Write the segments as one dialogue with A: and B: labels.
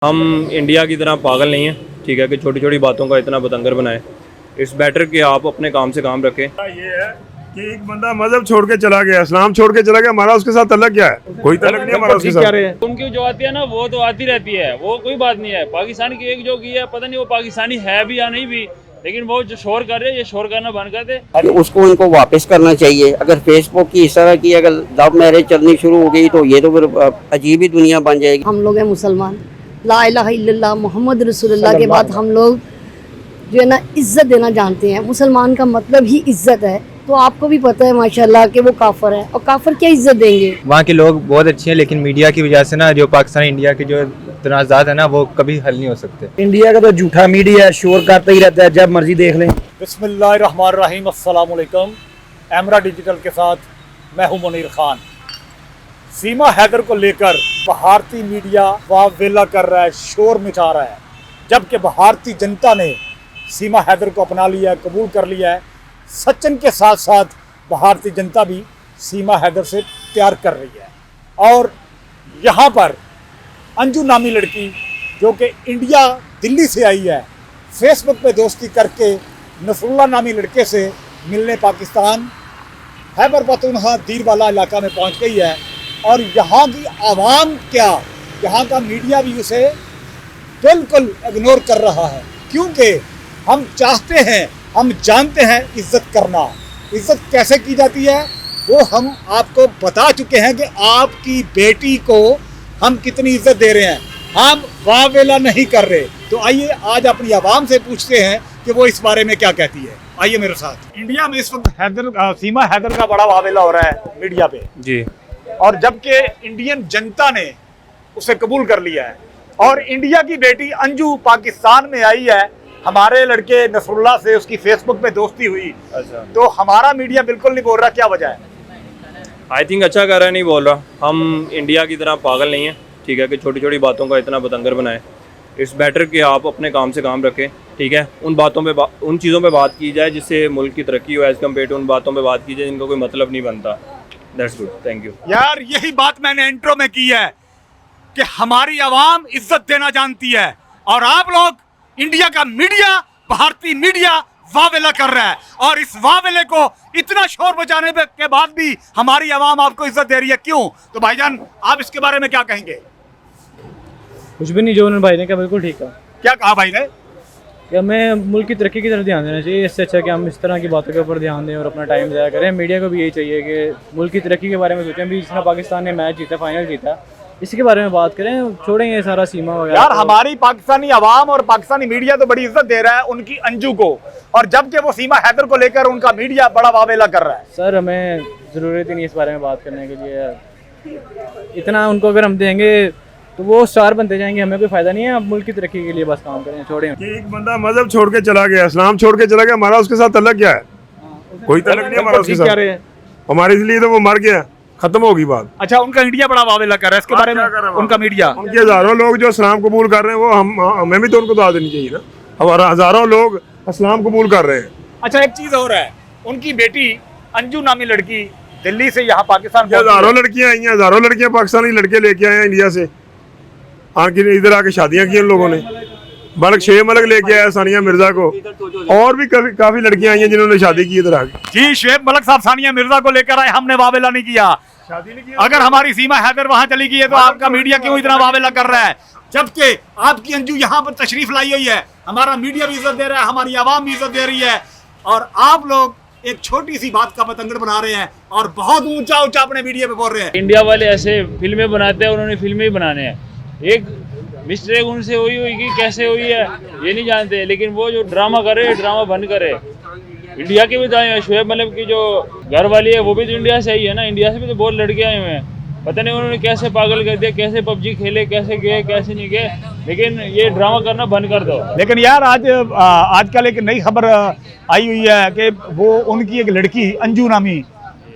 A: हम इंडिया की तरह पागल नहीं हैं, ठीक है, कि छोटी छोटी बातों का इतना बतंगर बनाएं। इट्स बेटर कि आप अपने काम से काम रखें।
B: ये है कि एक बंदा मजहब छोड़ के चला गया, इस्लाम छोड़ के चला गया, हमारा उसके साथ तलक क्या है? कोई तलक नहीं हमारा उसके साथ।
C: उनकी जो आती है ना वो तो आती रहती है, वो कोई बात नहीं है। पाकिस्तान की एक जो की है, पता नहीं वो पाकिस्तानी है भी या नहीं भी, लेकिन वो जो शोर कर रहे हैं, ये शोर करना बंद कर दे।
D: उसको उनको वापस करना चाहिए। अगर फेसबुक की इस तरह की अगर लव मैरिज चलनी शुरू हो गई तो ये तो फिर अजीब ही दुनिया बन जाएगी।
E: हम लोग हैं मुसलमान, ला इलाहा इल्लल्लाह मोहम्मद रसूलुल्लाह के बाद हम लोग जो है ना इज्जत देना जानते हैं। मुसलमान का मतलब ही इज्जत है, तो आपको भी पता है माशाल्लाह कि वो काफर है, और काफर क्या इज्जत देंगे।
F: वहाँ के लोग बहुत अच्छे हैं, लेकिन मीडिया की वजह से ना जो पाकिस्तान इंडिया के जो तनाज़ात है ना वो कभी हल नहीं हो सकते।
G: इंडिया का तो झूठा मीडिया है, शोर करता ही रहता है, जब मर्जी देख लें।
H: बिस्मिल्लाहिर्रहमानिर्रहीम, अस्सलाम वालेकुम। एमरा डिजिटल के साथ मैं हूं मुनीर खान। सीमा हैदर को लेकर भारतीय मीडिया वावेला कर रहा है, शोर मचा रहा है, जबकि भारतीय जनता ने सीमा हैदर को अपना लिया है, कबूल कर लिया है। सचिन के साथ साथ भारतीय जनता भी सीमा हैदर से प्यार कर रही है। और यहाँ पर अंजू नामी लड़की जो कि इंडिया दिल्ली से आई है, फेसबुक पे दोस्ती करके नसरुल्लाह नामी लड़के से मिलने पाकिस्तान खैबर पख्तूनख्वा दीरवाला इलाका में पहुंच गई है। और यहाँ की आवाम क्या, यहाँ का मीडिया भी उसे बिल्कुल इग्नोर कर रहा है, क्योंकि हम चाहते हैं, हम जानते हैं इज्जत करना। इज्जत कैसे की जाती है वो हम आपको बता चुके हैं कि आपकी बेटी को हम कितनी इज्जत दे रहे हैं, हम वावेला नहीं कर रहे। तो आइए आज अपनी आवाम से पूछते हैं कि वो इस बारे में क्या कहती है। आइए मेरे साथ। इंडिया में इस वक्त सीमा हैदर का बड़ा वावेला हो रहा है मीडिया पे
A: जी,
H: और जबकि इंडियन जनता ने उसे कबूल कर लिया है। और इंडिया की बेटी अंजू पाकिस्तान में आई है, हमारे लड़के नसरुल्लाह से उसकी फेसबुक पे दोस्ती हुई।
A: अच्छा,
H: तो हमारा मीडिया बिल्कुल नहीं बोल रहा, क्या वजह है?
A: आई थिंक अच्छा कर रहा है, नहीं बोल रहा। हम इंडिया की तरह पागल नहीं हैं, ठीक है, कि छोटी छोटी बातों का इतना बतंगर बनाएं। इट्स बेटर कि आप अपने काम से काम रखें, ठीक है। उन बातों पे उन चीज़ों पे बात की जाए जिससे मुल्क की तरक्की हो, एज़ कम्पेयर टू उन बातों पे बात की जाए जिनका कोई मतलब नहीं बनता। That's good, thank you.
H: यार यही बात मैंने इंट्रो में की है कि हमारी आवाम इज्जत देना जानती है, और आप लोग इंडिया का मीडिया, भारतीय मीडिया वावेला कर रहा है। और इस वावेले को इतना शोर बजाने के बाद भी हमारी आवाम आपको इज्जत दे रही है, क्यों? तो भाईजान आप इसके बारे में क्या कहेंगे?
C: कुछ भी नहीं, जो उन्होंने भाई ने कहा बिल्कुल ठीक है।
H: क्या कहा भाई ने?
C: कि हमें मुल्क की तरक्की की तरफ ध्यान देना चाहिए। इससे अच्छा कि हम इस तरह की बातों के ऊपर ध्यान दें और अपना टाइम ज़ाया करें। मीडिया को भी यही चाहिए कि मुल्क की तरक्की के बारे में सोचें। भी जिसने पाकिस्तान ने मैच जीता, फाइनल जीता, इसके बारे में बात करें, छोड़ें ये सारा सीमा वगैरह।
H: यार हमारी पाकिस्तानी आवाम और पाकिस्तानी मीडिया तो बड़ी इज्जत दे रहा है उनकी अंजू को, और जबकि वो सीमा हैदर को लेकर उनका मीडिया बड़ा वावेला कर रहा है।
C: सर हमें ज़रूरत ही नहीं इस बारे में बात करने के लिए। इतना उनको अगर हम देंगे तो वो स्टार बनते जाएंगे, हमें कोई फ़ायदा नहीं है। आप मुल्क की तरक्की के लिए बस काम करें, छोड़ें।
B: कि एक बंदा मजहब छोड़ के चला गया, इस्लाम छोड़ के चला गया, हमारा उसके साथ तलक क्या है? कोई तलक नहीं हमारा उसके साथ। हमारे इसलिए तो वो मर गया, खत्म होगी बात।
H: अच्छा, उनका मीडिया बड़ा वावेला कर रहा है, इसके बारे में उनका मीडिया,
B: उनके हजारों लोग जो इस्लाम कबूल कर रहे हैं, वो हमें भी तो उनको दाद देनी चाहिए ना। हमारा हजारों लोग इस्लाम कबूल कर रहे हैं।
H: अच्छा एक चीज और है, उनकी बेटी अंजू नामी लड़की दिल्ली से यहाँ पाकिस्तान
B: हजारों लड़कियां आई हैं, हजारों लड़कियां पाकिस्तानी लड़के लेके आए हैं इंडिया से, आके इधर आके शादियां की उन लोगों ने। मलक शेख मलक लेके आया सानिया मिर्जा को, और भी काफी लड़कियां आई हैं जिन्होंने शादी की इधर आके।
H: जी, शुएब मलक साहब सानिया मिर्जा को लेकर आए, हमने वावेला नहीं किया, शादी नहीं किया। अगर हमारी सीमा हैदर वहां चली गई है तो आपका मीडिया क्यों इतना वावेला कर रहा है, जबकि आपकी अंजू यहाँ पर तशरीफ लाई हुई है? हमारा मीडिया भी इज्जत दे रहा है, हमारी आवाम भी इज्जत दे रही है, और आप लोग एक छोटी सी बात का पतंगड़ बना रहे हैं और बहुत ऊंचा ऊंचा अपने मीडिया पे बोल रहे हैं।
C: इंडिया वाले ऐसे फिल्में बनाते हैं, उन्होंने फिल्में ही बनाने हैं। एक मिस्टेक उनसे हुई कि कैसे हुई है ये नहीं जानते, लेकिन वो जो ड्रामा करे, ड्रामा बंद करे। इंडिया के भी तो आए हैं, शुएब मलिक की जो घर वाली है वो भी तो इंडिया से आई है ना। इंडिया से भी तो बहुत लड़के आए हुए हैं, पता नहीं उन्होंने कैसे पागल कर दिया, कैसे पबजी खेले, कैसे गए कैसे नहीं गए, लेकिन ये ड्रामा करना बंद कर दो।
H: लेकिन यार आजकल एक नई खबर आई हुई है कि वो उनकी एक लड़की अंजू नामी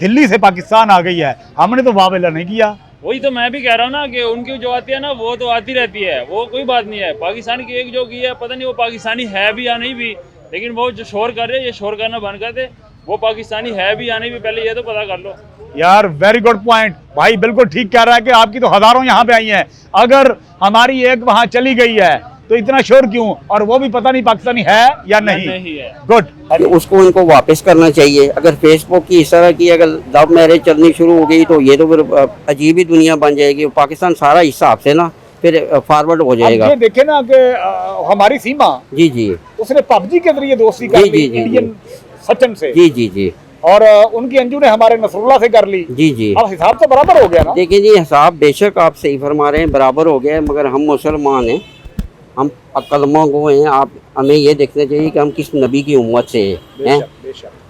H: दिल्ली से पाकिस्तान आ गई है, हमने तो वावेला नहीं किया।
C: वही तो मैं भी कह रहा हूँ ना कि उनकी जो आती है ना वो तो आती रहती है, वो कोई बात नहीं है। पाकिस्तान की एक जो की है, पता नहीं वो पाकिस्तानी है भी या नहीं भी, लेकिन वो जो शोर कर रहे हैं, ये शोर करना बंद कर दे। वो पाकिस्तानी है भी या नहीं भी, पहले ये तो पता कर लो।
H: यार वेरी गुड पॉइंट भाई, बिल्कुल ठीक कह रहा है कि आपकी तो हजारों यहाँ पे आई हैं, अगर हमारी एक वहां चली गई है तो इतना शोर क्यों, और वो भी पता नहीं पाकिस्तानी है या नहीं
C: है।
H: गुड।
D: कि उसको उनको वापस करना चाहिए। अगर फेसबुक की इस तरह की अगर लव मैरिज चलनी शुरू हो गई तो ये तो फिर अजीब ही दुनिया बन जाएगी। पाकिस्तान सारा हिसाब से ना फिर फॉरवर्ड हो जाएगा।
H: ये देखे ना कि हमारी सीमा
D: जी जी
H: उसने पबजी के जरिए दोस्ती कर
D: जी,
H: ली
D: जी, जी,
H: इंडियन सचिन से,
D: जी जी जी
H: और उनकी अंजू ने हमारे नसरुल्लाह से कर ली।
D: जी जी।
H: अब हिसाब तो बराबर हो गया ना।
D: देखिए जी, हिसाब बेशक आप सही फरमा रहे हैं, बराबर हो गया है, मगर हम मुसलमान हैं, हम कलमा गो हैं। आप हमें ये देखना चाहिए कि हम किस नबी की उम्मत से हैं।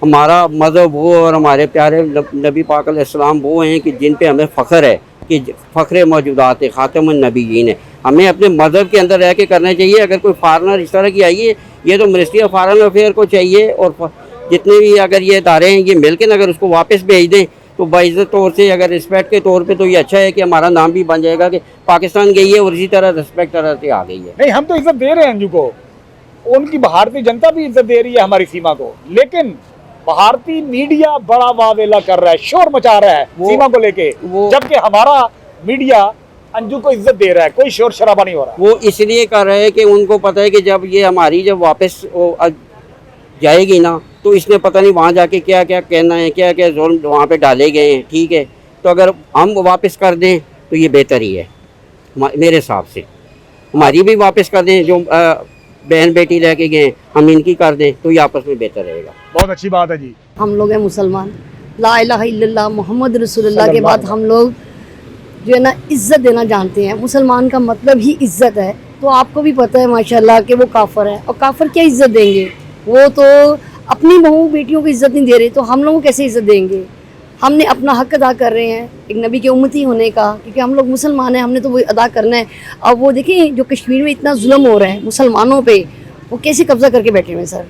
D: हमारा मज़हब वो और हमारे प्यारे नबी पाक अलैहिस्सलाम वो हैं कि जिन पे हमें फ़ख्र है कि फ़ख्र मौजूदात है, ख़ातमुन नबीयीन है। हमें अपने मज़हब के अंदर रह के करना चाहिए। अगर कोई फॉरनर इस तरह की आई है, ये तो मिनिस्ट्री ऑफ फॉरेन अफेयर को चाहिए, और जितने भी अगर ये इदारे हैं ये मिल के अगर उसको वापस भेज दें तो बाइज़्ज़त तौर से, अगर रिस्पेक्ट के तौर पे, तो ये अच्छा है कि हमारा नाम भी बन जाएगा कि पाकिस्तान गई है और इसी तरह रिस्पेक्ट तरह से आ गई है।
H: नहीं, हम तो इज्जत दे रहे हैं अंजू को, उनकी भारतीय जनता भी इज्जत दे रही है हमारी सीमा को, लेकिन भारतीय मीडिया बड़ा वावेला कर रहा है, शोर मचा रहा है सीमा को लेके, जबकि हमारा मीडिया अंजू को इज्जत दे रहा है, कोई शोर शराबा नहीं हो रहा।
D: वो इसलिए कर रहे हैं कि उनको पता है कि जब ये हमारी जब वापस जाएगी ना तो इसने पता नहीं वहाँ जाके क्या क्या कहना है, क्या क्या जुल्म वहाँ पे डाले गए हैं। ठीक है, तो अगर हम वापस कर दें तो ये बेहतर ही है मेरे हिसाब से। हमारी भी वापस कर दें, जो बहन बेटी लेके गए हम इनकी कर दें तो ये आपस में बेहतर रहेगा।
H: बहुत अच्छी बात है जी।
E: हम लोग हैं मुसलमान, ला इलाहा इल्लल्लाह मोहम्मद रसूलुल्लाह के बाद हम लोग जो है ना इज़्ज़त देना जानते हैं। मुसलमान का मतलब ही इज़्ज़त है। तो आपको भी पता है माशाल्लाह कि वो काफिर है, और काफिर क्या इज़्ज़त देंगे, वो तो अपनी बहू बेटियों को इज़्ज़त नहीं दे रहे, तो हम लोगों को कैसे इज़्ज़त देंगे। हमने अपना हक अदा कर रहे हैं एक नबी के उम्मती होने का, क्योंकि हम लोग मुसलमान हैं, हमने तो वो अदा करना है। अब वो देखें जो कश्मीर में इतना जुल्म हो रहा है मुसलमानों पे, वो कैसे कब्जा करके बैठे हुए हैं सर।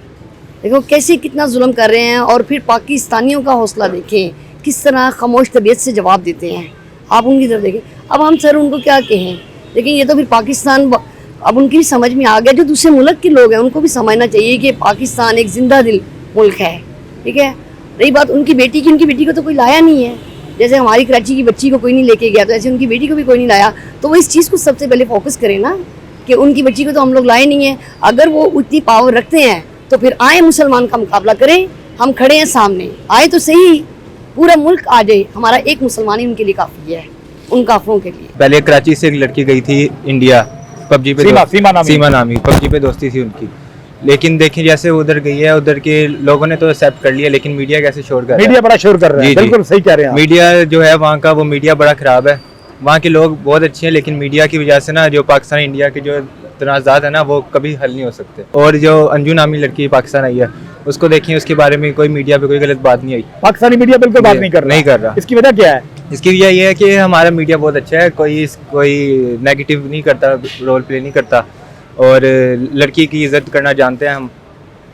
E: देखो कैसे कितना जुल्म कर रहे हैं, और फिर पाकिस्तानियों का हौसला देखें किस तरह खामोश तबीयत से जवाब देते हैं। आप उनकी तरफ देखें। अब हम सर उनको क्या कहें, लेकिन ये तो फिर पाकिस्तान अब उनकी भी समझ में आ गया, जो दूसरे मुल्क के लोग हैं उनको भी समझना चाहिए कि पाकिस्तान एक जिंदा दिल मुल्क है। ठीक है, रही बात उनकी बेटी की, उनकी बेटी को तो कोई लाया नहीं है। जैसे हमारी कराची की बच्ची को कोई नहीं लेके गया, तो ऐसे उनकी बेटी को भी कोई नहीं लाया। तो वो इस चीज़ को सबसे पहले फोकस करें ना कि उनकी बच्ची को तो हम लोग लाए नहीं है। अगर वो उतनी पावर रखते हैं तो फिर आए मुसलमान का मुकाबला करें, हम खड़े हैं सामने, आए तो सही, पूरा मुल्क आ जाए, हमारा एक मुसलमान ही उनके लिए काफ़ी है, उन काफरों के लिए।
F: पहले कराची से एक लड़की गई थी इंडिया, पबजी पे सीमा नामी पबजी पे दोस्ती थी उनकी, लेकिन देखिए जैसे उधर गई है, उधर के लोगों ने तो एक्सेप्ट कर लिया, लेकिन मीडिया कैसे शोर कर रहा है।
H: मीडिया बड़ा शोर कर रहा है, बिल्कुल सही कह रहे हैं।
F: मीडिया जो है वहाँ का, वो मीडिया बड़ा ख़राब है। वहाँ के लोग बहुत अच्छे हैं, लेकिन मीडिया की वजह से ना जो पाकिस्तान इंडिया के जो तनाज़ात है ना वो कभी हल नहीं हो सकते। और जो अंजू नामी लड़की पाकिस्तान आई है उसको देखिए, उसके बारे में कोई मीडिया पे कोई गलत बात नहीं आई।
H: पाकिस्तानी मीडिया बिल्कुल बात नहीं कर रहा। इसकी वजह क्या है?
F: इसकी वजह ये है कि हमारा मीडिया बहुत अच्छा है, कोई नेगेटिव नहीं करता, रोल प्ले नहीं करता, और लड़की की इज्जत करना जानते हैं हम,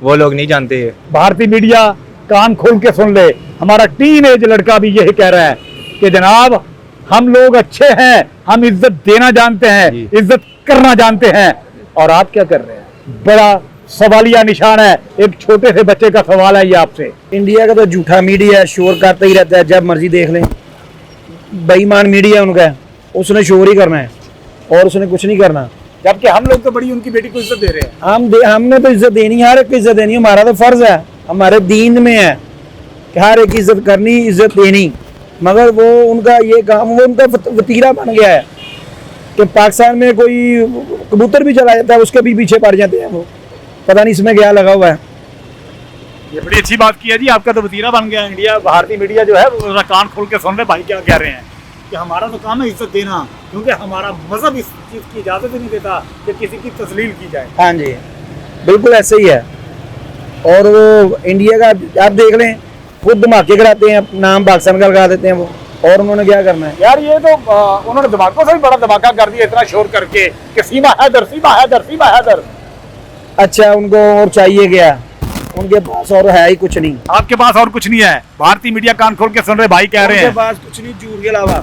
F: वो लोग नहीं जानते।
H: भारतीय मीडिया कान खोल के सुन ले, हमारा टीनेज लड़का भी यही कह रहा है कि जनाब हम लोग अच्छे हैं, हम इज्जत देना जानते हैं, इज्जत करना जानते हैं। और आप क्या कर रहे हैं? बड़ा सवालिया निशान है, एक छोटे से बच्चे का सवाल है ये आपसे।
G: इंडिया का तो झूठा मीडिया है, शोर करता ही रहता है, जब मर्जी देख लें। बेईमान मीडिया उनका, उसने शोर ही करना है और उसने कुछ नहीं करना।
H: जबकि हम लोग तो बड़ी उनकी बेटी को इज्जत दे रहे हैं।
G: हमने तो इज्जत देनी है, हर एक को इज्जत देनी है, हमारा तो फर्ज है, हमारे दीन में है कि हर एक इज्जत करनी, इज्जत देनी। मगर वो उनका ये काम, वो उनका वतीरा बन गया है कि पाकिस्तान में कोई कबूतर भी चला जाता है उसके भी पीछे पड़ जाते हैं, वो पता नहीं इसमें क्या लगा हुआ है।
H: ये बड़ी अच्छी बात की है जी, आपका तो वतीरा बन गया इंडिया। भारतीय मीडिया जो है वो कान खोल के सुन रहे भाई क्या कह रहे हैं कि हमारा तो काम है इज्जत देना, क्योंकि हमारा मजहब इस चीज़ की इजाज़त ही नहीं देता कि किसी की तस्लील की जाए।
G: हाँ जी, बिल्कुल ऐसे ही है। और वो इंडिया का आप देख लें, खुद धमाके कराते हैं, नाम पाकिस्तान का लगा देते हैं वो, और उन्होंने क्या करना है
H: यार। ये तो उन्होंने धमाकों से भी बड़ा धमाका कर दिया, इतना शोर करके कि सीमा हैदर, सीमा हैदर, सीमा हैदर।
G: अच्छा, उनको और चाहिए क्या? उनके पास और है ही कुछ नहीं।
H: आपके पास और कुछ नहीं है। भारतीय मीडिया कान खोल के सुन रहे भाई कह रहे हैं,
G: उनके पास कुछ नहीं झूठ के अलावा।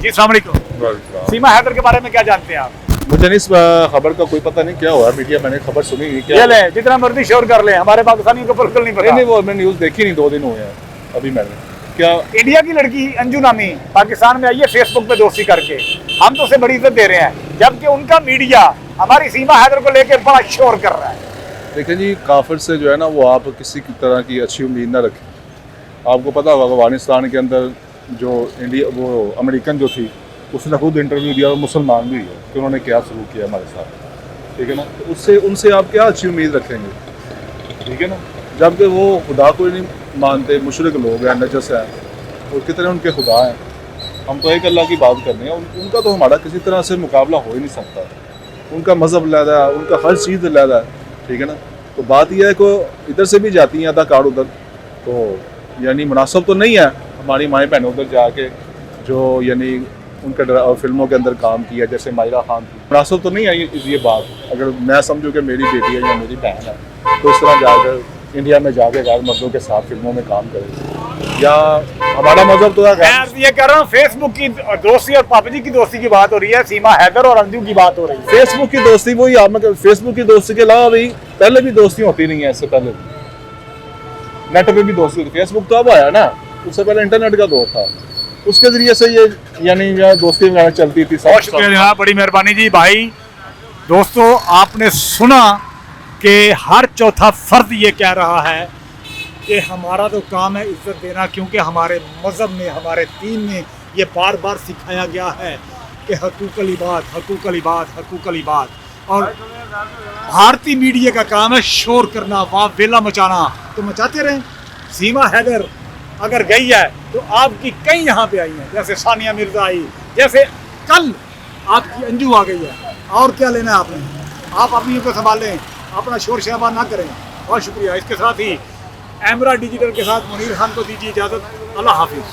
H: जी अस्सलाम वालेकुम। सीमा हैदर के बारे में क्या जानते हैं आप?
I: मुझे नहीं इस खबर का कोई पता नहीं, क्या हुआ मीडिया, मैंने खबर सुनी नहीं। क्या
H: ये ले, जितना मर्जी शोर कर ले, हमारे पाकिस्तानियों को बिल्कुल नहीं पता।
I: नहीं, वो मैंने न्यूज़ देखी नहीं, 2 दिन हुए हैं अभी मैंने। क्या
H: इंडिया की लड़की अंजू नामी पाकिस्तान में आई है फेसबुक पे दोस्ती करके, हम तो उसे बड़ी इज्जत दे रहे हैं, जबकि उनका मीडिया हमारी सीमा हैदर को लेकर बड़ा शोर कर रहा है।
I: देखें जी, काफिर से जो है ना वो आप किसी की तरह की अच्छी उम्मीद ना रखें। आपको पता होगा अफगानिस्तान के अंदर जो इंडिया वो अमेरिकन जो थी उसने खुद इंटरव्यू दिया और मुसलमान भी है कि उन्होंने क्या सलूक किया हमारे साथ, ठीक है ना। तो उससे उनसे आप क्या अच्छी उम्मीद रखेंगे, ठीक है ना, जबकि वो खुदा को ही नहीं मानते, मुशरिक लोग हैं, नजस हैं, और कितने उनके खुदा हैं। हम तो एक अल्लाह की बात कर रहे हैं, उनका तो हमारा किसी तरह से मुकाबला हो ही नहीं सकता। उनका मज़हब अलहदा है, उनका हर चीज़ अलहदा है, ठीक है ना। तो बात यह है कि इधर से भी जाती हैं आधा कार्ड उधर, तो यानी मुनासिब तो नहीं है हमारी माएँ बहनों उधर जाके जो यानी उनके फिल्मों के अंदर काम किया, जैसे माहिरा खान थी, मुनासिब तो नहीं है ये बात। अगर मैं समझूँ कि मेरी बेटी है या मेरी बहन है तो इस तरह जाकर इंडिया में जाके गैर मर्दों के साथ फिल्मों में काम करें, या हमारा मजहब तो है।
H: मैं ये कह रहा हूँ फेसबुक की दोस्ती और पापा जी की दोस्ती की बात हो रही है, सीमा हैदर और अंजू की बात हो रही है।
I: फेसबुक की दोस्ती वही आप फेसबुक की दोस्ती के अलावा भी पहले भी दोस्ती होती नहीं है, इससे पहले नेट पे भी दोस्ती होती। फेसबुक तो अब आया ना, उससे पहले इंटरनेट का दौर था, उसके जरिए से ये यानी दोस्ती वगैरह चलती थी।
H: बहुत शुक्रिया, बड़ी मेहरबानी जी। भाई दोस्तों, आपने सुना कि हर चौथा फर्द ये कह रहा है कि हमारा तो काम है इज्जत देना, क्योंकि हमारे मज़हब में, हमारे दीन में ये बार बार सिखाया गया है कि हकूक़ अल-इबाद, हकूक़ अल-इबाद, हकूक़ अल-इबाद। और भारतीय मीडिया का काम है शोर करना, वाह वेला मचाना, तो मचाते रहें। सीमा हैदर अगर गई है तो आपकी कई यहाँ पे आई हैं, जैसे सानिया मिर्ज़ा आई, जैसे कल आपकी अंजू आ गई है। और क्या लेना है आपने? आप अपनी को संभालें, अपना शोर शराबा ना करें। बहुत शुक्रिया। इसके साथ ही एमरा डिजिटल के साथ मुनीर खान को दीजिए इजाज़त। अल्लाह हाफिज़।